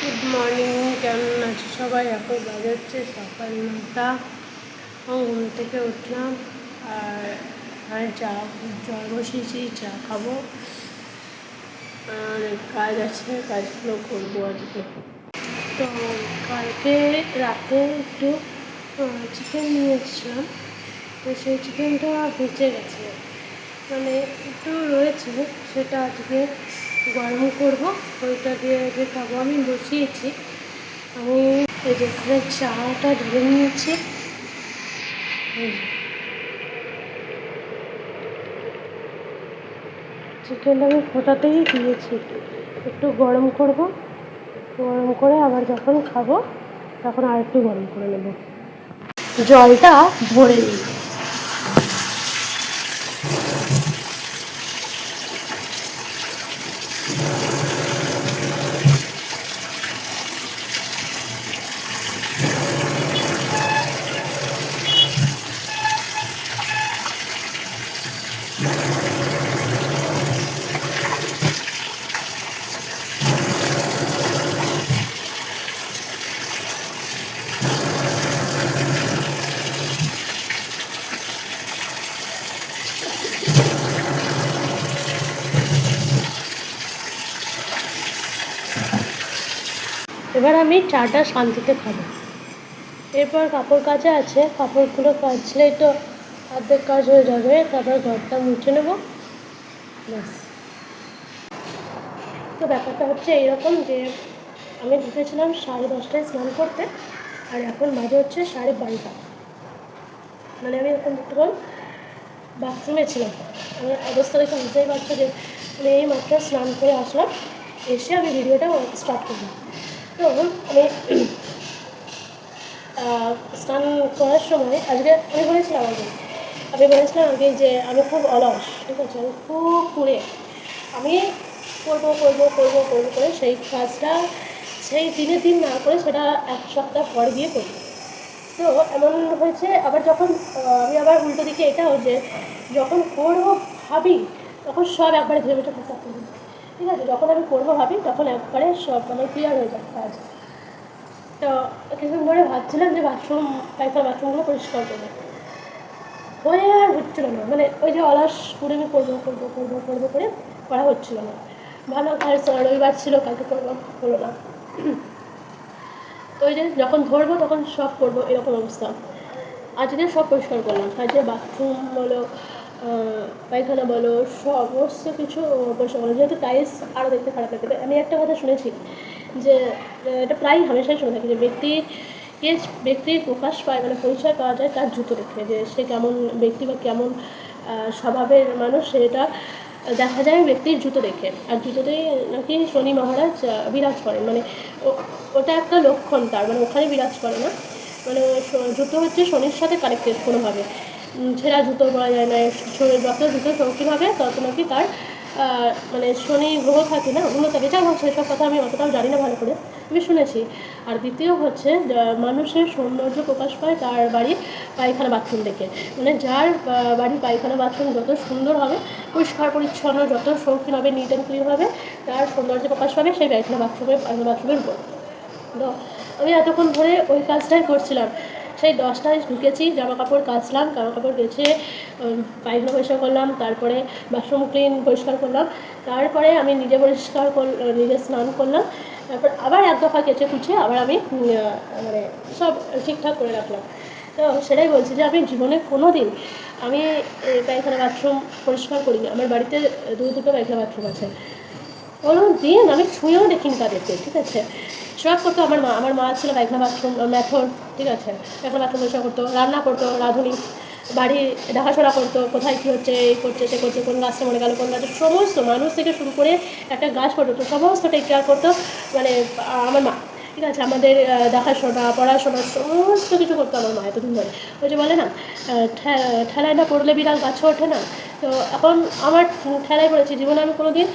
Good morning, কেমন আছে সবাই? এখন বাজে হচ্ছে সকাল 9টা। ঘুম থেকে উঠলাম আর জল বসিয়েছি, চা খাবো। অনেক কাজ আছে, কাজগুলো করবো আজকে। তো কালকে রাতে একটু চিকেন নিয়ে এসেছিলাম, তো সেই চিকেনটা বেঁচে গেছে, মানে একটু রয়েছে, সেটা আজকে গরম করবো। ওইটা দিয়ে যে খাবো। আমি বসিয়েছি, আমি এই যে এখানে চাটা ধরে নিয়েছি। চিকেনটা আমি ফোটাতেই দিয়েছি, একটু গরম করব, গরম করে আবার যখন খাবো তখন আর একটু গরম করে নেব। জলটা ভরে নিই। এবার আমি চাটা শান্তিতে খাবো। এরপর কাপড় কাচা আছে, কাপড়গুলো কাচলেই তো অর্ধেক কাজ হয়ে যাবে। তারপর ঘরটা মুছে নেব, ব্যাস। তো ব্যাপারটা হচ্ছে এইরকম যে আমি ঢুকেছিলাম 10:30টায় স্নান করতে, আর এখন বাজে হচ্ছে 12:30। মানে আমি এখন তখন বাথরুমে ছিলাম। আমার অবস্থা দেখে বুঝতেই পারছো যে আমি এই মাত্র স্নান করে আসলাম, এসে আমি ভিডিওটা স্টার্ট করলাম। তো আমি স্নান করার সময় আজকে আমি বলেছিলাম আগে যে আমি খুব অলস, ঠিক আছে, আমি খুব পুড়ে আমি করবো করে সেই কাজটা সেই দিন না করে সেটা এক সপ্তাহ পর গিয়ে করি। তো এমন হয়েছে আবার যখন আমি আবার উল্টো দিকে এটাও যে যখন করবো ভাবি তখন সব একবারে ধীরে ধীরে প্রস্তাব করি, ঠিক আছে। যখন আমি করবো ভাবি তখন একবারে সব আমার ক্লিয়ার হয়ে যায় কাজ। তো কিছুদিন ধরে ভাবছিলাম যে বাথরুমগুলো পরিষ্কার করবো, হয়ে আর হচ্ছিল না। মানে ওই যে অলস করে আমি করবো করে করা হচ্ছিল না। ভালো কাজ রবিবার ছিল, কালকে করবো, হলো না। তো ওই যে যখন ধরবো তখন সব করবো, এরকম অবস্থা। আজকে সব পরিষ্কার করলাম, আজকে বাথরুম বলো, পায়খানা বলো, সমস্ত কিছু পরিষ্কার করলাম। যেহেতু টাইলস আরও দেখতে খারাপ লাগে। আমি একটা কথা শুনেছি যে এটা প্রায় হামেশাই শুনে থাকি যে ব্যক্তির প্রকাশ পায়, মানে পরিচয় পাওয়া যায় তার জুতো দেখে, যে সে কেমন ব্যক্তি বা কেমন স্বভাবের মানুষ সেটা দেখা যায় ব্যক্তির জুতো দেখে। আর জুতোতেই নাকি শনি মহারাজ বিরাজ করেন, মানে ওটা একটা লক্ষণ তার, মানে ওখানে বিরাজ করে না, মানে জুতো হচ্ছে শনির সাথে কানেক্টেড কোনোভাবে। ছেঁড়া জুতো পরা যায় না, যত জুতো শৌখিন হবে তত নাকি তার মানে শনি গ্রহ থাকে না, উন্নত থাকে। যাই হোক, সেসব কথা আমি অতটাও জানি না ভালো করে, আমি শুনেছি। আর দ্বিতীয় হচ্ছে মানুষের সৌন্দর্য প্রকাশ পায় তার বাড়ির পায়খানা বাথরুম দেখে। মানে যার বাড়ির পায়খানা বাথরুম যত সুন্দর হবে, পরিষ্কার পরিচ্ছন্ন, যত শৌখিন হবে, নিট অ্যান্ড ক্লিন হবে, তার সৌন্দর্য প্রকাশ পাবে সেই পায়খানা বাথরুমের উপর। তো আমি এতক্ষণ ধরে ওই কাজটাই করছিলাম। সেই 10টায় ঢুকেছি, জামা কাপড় কাচলাম, জামা কাপড় কেচে পায়খানা পরিষ্কার করলাম, তারপরে বাথরুম পরিষ্কার করলাম, তারপরে আমি নিজে স্নান করলাম, তারপর আবার এক দফা কেচে কুচে আবার আমি মানে সব ঠিকঠাক করে রাখলাম। তো সেটাই বলছি যে আমি জীবনে কোনো দিন আমি পায়খানা বাথরুম পরিষ্কার করিনি। আমার বাড়িতে দুটো পায়খানা বাথরুম আছে, কোনো দিন আমি ছুঁয়েও দেখিনি তাদেরকে, ঠিক আছে। সব করতো আমার মা ছিল পায়খানা বাথরুম ম্যাথর, ঠিক আছে, পায়খানা বাথরুম পরিষ্কার করতো, রান্না করতো, রাঁধুনি, বাড়ি দেখাশোনা করতো, কোথায় কী হচ্ছে, এই করছে সে করছে, কোন গাছটা মরে গেল, কোন গাছটা, সমস্ত মানুষ থেকে শুরু করে একটা গাছ পর্যন্ত সমস্ত টেক কেয়ার করতো, মানে আমার মা, ঠিক আছে। আমাদের দেখাশোনা, পড়াশোনা সমস্ত কিছু করতো আমার মা এতদিন ধরে। ওই যে বলে না, ঠেলায় না পড়লে বিড়াল গাছে ওঠে না। তো এখন আমার ঠেলায় পড়েছি। জীবনে আমি কোনো দিন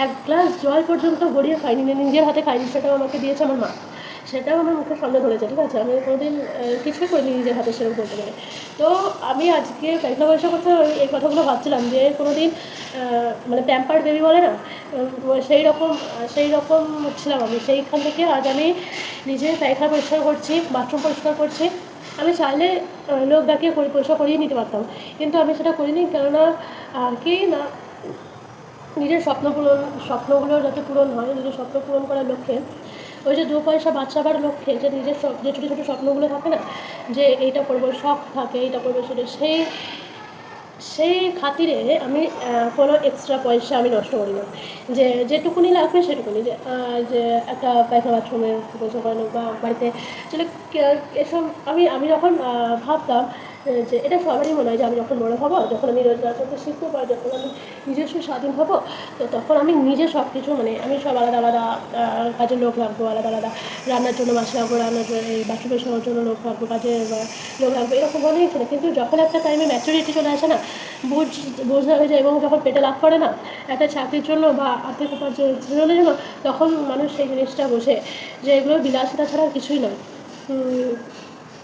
এক গ্লাস জল পর্যন্ত গড়িয়ে খাইনি, নিজের হাতে খাইনি, সেটাও আমাকে দিয়েছে আমার মা। সেটাও আমার মুখের সামনে ধরেছে, ঠিক আছে? আমি কোনোদিন কিছুই করিনি নিজের হাতে সেরকম বলতে গেলে। তো আমি আজকে পায়খানা পরিষ্কার করতে এই কথাগুলো ভাবছিলাম যে কোনোদিন মানে প্যাম্পার্ড বেবি বলে না, সেই রকম ছিলাম আমি। সেইখান থেকে আজ আমি নিজে পায়খানা পরিষ্কার করছি, বাথরুম পরিষ্কার করছি। আমি চাইলে লোক ডাকিয়ে পরিষ্কার করিয়ে নিতে পারতাম, কিন্তু আমি সেটা করিনি। কেননা কি না, নিজের স্বপ্নগুলো যাতে পূরণ হয়, নিজের স্বপ্ন পূরণ করার লক্ষ্যে, ওই যে 2 পয়সা বাঁচাবার লক্ষ্যে যে নিজের যে ছোটো ছোটো স্বপ্নগুলো থাকে না, যে এইটা করবো, শখ থাকে এইটা করবো সেটা, সেই খাতিরে আমি কোনো এক্সট্রা পয়সা আমি নষ্ট করি না। যেটুকুনি লাগবে সেটুকুনি, যে একটা পায়খানা বাথরুমের পয়সা করানো বা বাড়িতে চলে এসব। আমি যখন ভাবতাম যে এটা সবারই মনে হয় যে আমি যখন বড়ো হবো, যখন আমি রোজগার করতে শিখবো বা যখন আমি নিজস্ব স্বাধীন হবো, তো তখন আমি নিজে সব কিছু, মানে আমি সব আলাদা আলাদা কাজের লোক রাখবো, আলাদা আলাদা রান্নার জন্য মাছ রাখবো, রান্নার জন্য এই বাথরুমের সবার জন্য লোক রাখবো, কাজের লোক রাখবো, এরকম অনেক ছিল। কিন্তু যখন একটা টাইমে ম্যাচুরিটি চলে আসে না, বোঝা হয়ে যায় এবং যখন পেটে লাভ করে না একটা চাকরির জন্য বা আর্থিক উপার্জনের জন্য, তখন মানুষ সেই জিনিসটা বোঝে যে এগুলো বিলাসিতা ছাড়া কিছুই নয়।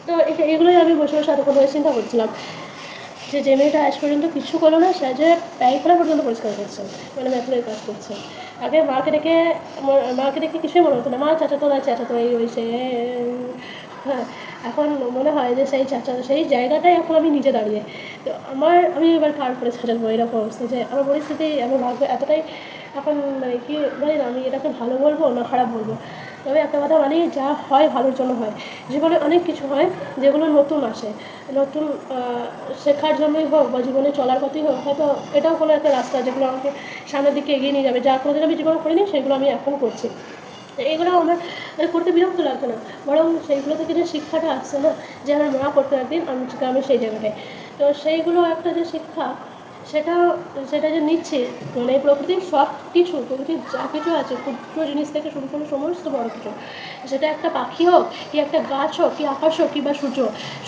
তো এগুলোই আমি বসে বসে এতক্ষণ ধরে চিন্তা করছিলাম যে মেয়েটা আজ পর্যন্ত কিছু করলো না, সে যে পায়খানা পর্যন্ত পরিষ্কার করছে, মানে ম্যাথলের কাজ করছে। আগে মাকে দেখে কিছুই মনে হতো না, মা চাচাতো এই ওই সে, হ্যাঁ। এখন মনে হয় যে সেই জায়গাটাই এখন আমি নিজে দাঁড়িয়ে। তো আমি এবার কার করে সাজাবো এরকম অবস্থা, যে আমার পরিস্থিতি, আমার ভাগ্য এতটাই এখন, মানে কি জানি না আমি এটাকে ভালো বলবো না খারাপ বলবো। তবে একটা কথা মানে, যা হয় ভালোর জন্য হয়। জীবনে অনেক কিছু হয় যেগুলো নতুন আসে, নতুন শেখার জন্যই হোক বা জীবনে চলার পথেই হোক, হয়তো এটাও কোনো একটা রাস্তা যেগুলো আমাকে সামনের দিকে এগিয়ে নিয়ে যাবে, যা কোনোদিন আমি জীবনে করিনি সেগুলো আমি এখন করছি। এগুলো আমার করতে বিরক্ত লাগছে না, বরং সেইগুলো থেকে যে শিক্ষাটা আসছে না, যে আমার মা করতে একদিন আমি সেই জায়গাটায়, তো সেইগুলো একটা যে শিক্ষা, সেটা সেটা যে নিচ্ছে, মানে প্রকৃতির প্রকৃতির যা কিছু আছে, ক্ষুদ্র জিনিস থেকে শুরু করে সমস্ত বড় কিছু, সেটা একটা পাখি হোক কি একটা গাছ হোক কি আকাশ হোক কিংবা সূর্য,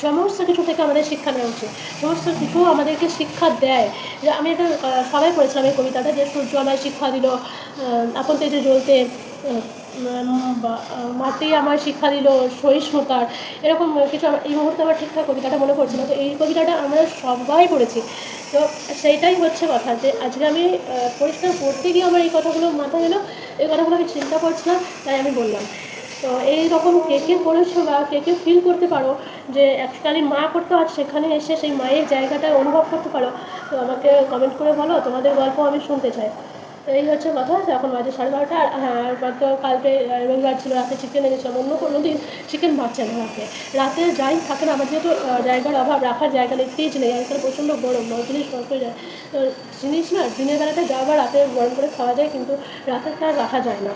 সমস্ত কিছু থেকে আমাদের শিক্ষা নেওয়া উচিত। সমস্ত কিছু আমাদেরকে শিক্ষা দেয়। যে আমি এটা সবাই পড়েছিলাম এই কবিতাটা, যে সূর্য আমায় শিক্ষা দিল আপন তেজে জ্বলতে, মাটি আমার শিক্ষা দিল সহিষ্ণুতার, এরকম কিছু। এই মুহূর্তে আমার ঠিকঠাক কবিতাটা মনে পড়ছে না, তো এই কবিতাটা আমরা সবাই পড়েছি। তো সেইটাই হচ্ছে কথা, যে আজকে আমি পরিষ্কার করতে গিয়ে আমার এই কথাগুলো মাথায় এলো, এই কথাগুলো আমি চিন্তা করছিলাম, তাই আমি বললাম। তো এই রকম কে করেছো বা কে ফিল করতে পারো যে এককালীন মা করতে, আজ সেখানে এসে সেই মায়ের জায়গাটা অনুভব করতে পারো, তো আমাকে কমেন্ট করে বলো, তোমাদের গল্প আমি শুনতে চাই। তো এই হচ্ছে কথা। এখন বাজে 12:30, আর হ্যাঁ, তো কালকে রবিবার ছিল, রাতে চিকেন এনেছিলাম। অন্য কোনো দিন চিকেন বাঁচে না রাতে যাই থাকে না, আমার যেহেতু জায়গার অভাব, রাখার জায়গা নেই, ফ্রিজ নেই, আজকাল প্রচণ্ড গরম, জিনিস নষ্ট হয়ে যায়। তো জিনিস না দিনের বেলাতে যা বা রাতে গরম করে খাওয়া যায়, কিন্তু রাতেরটা আর রাখা যায় না।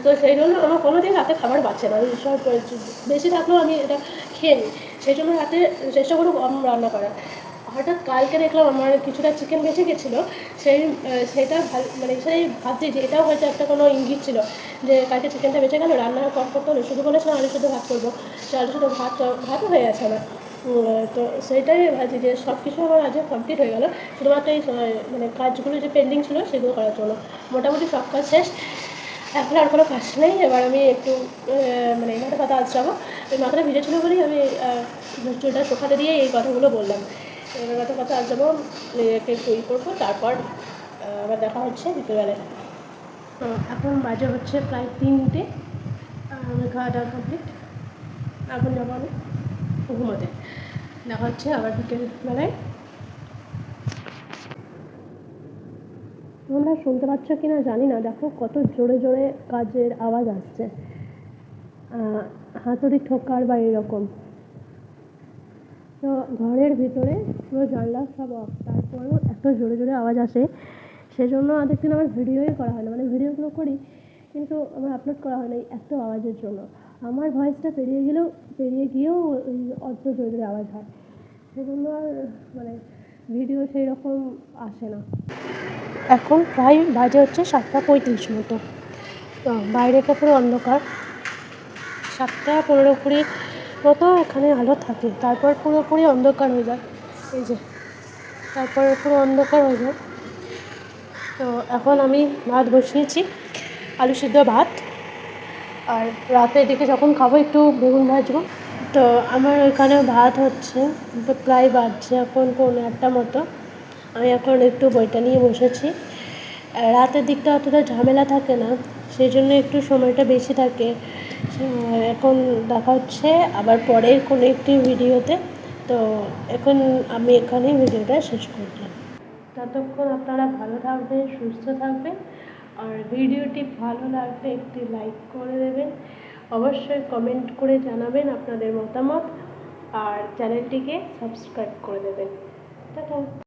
তো সেই জন্য আমার কোনো দিন রাতে খাবার বাঁচে না, সব বেশি থাকলেও আমি এটা খেয়ে নিই। সেই জন্য রাতে চেষ্টা করব কম রান্না করার। হঠাৎ কালকে দেখলাম আমার কিছুটা চিকেন বেঁচে গেছিলো, সেটা মানে সেই ভাবছি যে এটাও হয়তো একটা কোনো ইঙ্গিত ছিল, যে কালকে চিকেনটা বেঁচে গেলো, রান্না কম করতে হলো। শুধু বলেছিলাম আলু শুধু ভাত করবো, সে আলু শুধু ভাতও হয়ে গেছে আমার। তো সেইটাই ভাবছি যে সব কিছু আমার আজকে কমপ্লিট হয়ে গেলো, শুধুমাত্র এই মানে কাজগুলো যে পেন্ডিং ছিল সেগুলো করার জন্য। মোটামুটি সব কাজ শেষ, এখন আর কোনো কাজ নেই। এবার আমি একটু মানে মাথা কথা আঁচড়াবো, ওই মাথাটা ভিজেছিলো বলেই আমি চুলটা শুকাতে দিয়ে এই কথাগুলো বললাম। এবার কথা আঁচড়াবো, নিজেকে একটু করবো, তারপর আবার দেখা হচ্ছে বিকেলবেলায়। এখন বাজে হচ্ছে প্রায় 3টে, আমি খাওয়া দাওয়া কমপ্লিট, এখন যাবো আমি ঘুমোতে। দেখা হচ্ছে আবার বিকেলবেলায়। তোমরা শুনতে পাচ্ছ কি না জানি না, দেখো কত জোরে জোরে কাজের আওয়াজ আসছে, হাতুড়ি ঠোকার বা এরকম। তো ঘরের ভিতরে পুরো জানলা সব অফ, তারপরেও এত জোরে জোরে আওয়াজ আসে, সেজন্য অনেক দিন আমার ভিডিওই করা হয় না। মানে ভিডিওগুলো করি কিন্তু আমার আপলোড করা হয় না এত আওয়াজের জন্য। আমার ভয়েসটা পেরিয়ে গিয়েও অত জোরে জোরে আওয়াজ হয়, সেজন্য আর মানে ভিডিও সেই রকম আসে না। এখন প্রায় বাজে হচ্ছে 7:35 মতো, তো বাইরেটা পুরো অন্ধকার। 7:15-20 মতো এখানে আলো থাকে, তারপর পুরোপুরি অন্ধকার হয়ে যায়। এই যে তারপরে পুরো অন্ধকার হয়ে যায়। তো এখন আমি ভাত বসিয়েছি, আলু সিদ্ধ ভাত। আর রাতের দিকে যখন খাবো একটু বেগুন ভাজবো। তো আমার এখানে ভাত হচ্ছে, তো প্রায় বাজছে এখন 1:45 মতো। আমি এখন একটু বইটা নিয়ে বসেছি। রাতের দিকটা অতটা ঝামেলা থাকে না, সেই জন্য একটু সময়টা বেশি থাকে। এখন দেখা হচ্ছে আবার পরের কোনো একটি ভিডিওতে। তো এখন আমি এখানেই ভিডিওটা শেষ করলাম। ততক্ষণ আপনারা ভালো থাকবেন, সুস্থ থাকবেন। আর ভিডিওটি ভালো লাগলে একটি লাইক করে দেবেন, অবশ্যই কমেন্ট করে জানাবেন আপনাদের মতামত, আর চ্যানেলটিকে সাবস্ক্রাইব করে দেবেন। টাটা।